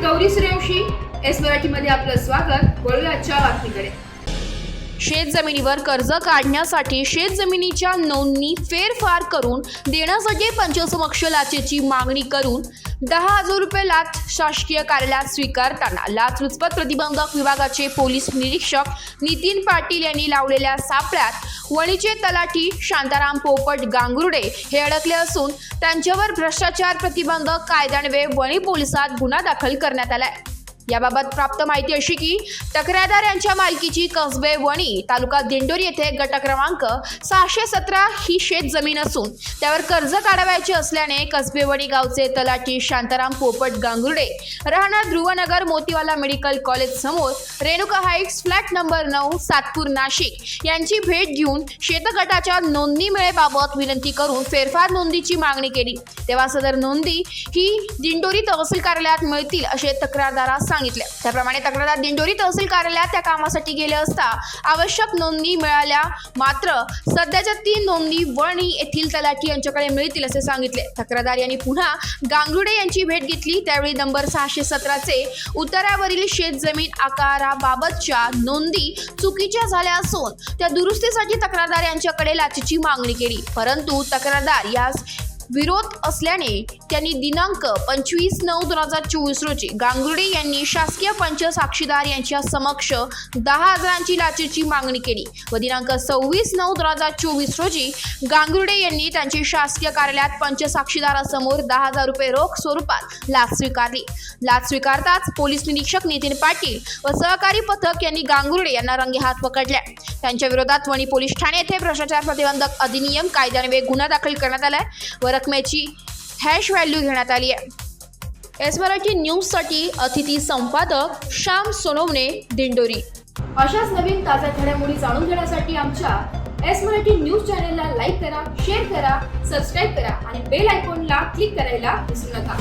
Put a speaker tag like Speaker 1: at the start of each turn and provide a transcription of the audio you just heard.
Speaker 1: Gauri Suryavanshi, S मराठीमध्ये आपलं स्वागत। वळूया आजच्या बातमीकडे।
Speaker 2: शेतजमिनीवर कर्ज काढण्यासाठी शेतजमिनीच्या नोंदणी फेरफार करून देण्यासाठी पंचायतसमक्ष लाचेची मागणी करून 10,000 रुपये लाच शासकीय कार्यालयात स्वीकारताना लाचलुचपत प्रतिबंधक विभागाचे पोलीस निरीक्षक नितीन पाटील यांनी लावलेल्या सापळ्यात वणीचे तलाठी शांताराम पोपट गांगुर्डे हे अडकले असून त्यांच्यावर भ्रष्टाचार प्रतिबंधक कायद्यान्वये वणी पोलिसात गुन्हा दाखल करण्यात आलाय। याबाबत प्राप्त माहिती अशी की तक्रारदार यांच्या मालकीची कसबे वणी तालुका दिंडोरी येथे गट क्रमांक 617 ही शेत जमीन असून त्यावर कर्ज काढावयाचे असल्याने कसबे वणी गावचे तलाठी शांताराम पोपट गांगुर्डे राहणार ध्रुवनगर मोतीवाला मेडिकल कॉलेज समोर Renuka Heights flat number 9 Satpur Nashik यांची भेट घेऊन शेतगटाच्या नोंदणी मिळेबाबत विनंती करून फेरफार नोंदीची मागणी केली। तेव्हा सदर नोंदी ही दिंडोरी तहसील कार्यालयात मिळतील असे तक्रारदारास सांगितले। त्याप्रमाणे तक्रारदार दिंडोरी तहसील कार्यालयात त्या कामासाठी गेले असता आवश्यक नोंदणी मिळाल्या, मात्र सध्याच्या 3 नोंदणी वणी येथील तलाठी यांच्याकडे मिळतील असे सांगितले। तक्रारदार यांनी पुन्हा गांगुर्डे यांची भेट घेतली, त्यावेळी नंबर 617 चे उत्तरावरील शेतजमीन आकाराबाबतच्या नोंदी चुकीच्या झाल्या असून त्या दुरुस्तीसाठी तक्रारदार यांच्याकडे लाचेची मागणी केली, परंतु तक्रारदार यास विरोध असल्याने त्यांनी दिनांक 25/9/2024 रोजी गांगुर्डे यांनी शासकीय पंच साक्षीदार यांच्या समक्ष 10,000ची लाचेची मागणी केली व दिनांक 26/9/2024 रोजी गांगुर्डे यांनी त्यांची शासकीय कार्यालयात पंच साक्षीदारासमोर 10,000 रुपये रोख स्वरूपात लाच स्वीकारली। लाच स्वीकारताच पोलीस निरीक्षक नितीन पाटील व सहकारी पथक यांनी गांगुर्डे यांना रंगेहात पकडले। त्यांच्या विरोधात वणी पोलीस ठाणे येथे भ्रष्टाचार प्रतिबंधक अधिनियम कायद्यान्वये गुन्हा दाखल करण्यात आलाय व रकमेची हॅश व्हॅल्यू घेण्यात आली आहे। एस मराठी न्यूजसाठी अतिथी संपादक श्याम सोनवणे, दिंडोरी।
Speaker 1: अशाच नवीन ताज्या घडामोडी जाणून घेण्यासाठी आमच्या एस मराठी न्यूज चॅनलला लाईक करा, शेअर करा, सबस्क्राईब करा आणि बेल आयकॉनला क्लिक करायला विसरू नका।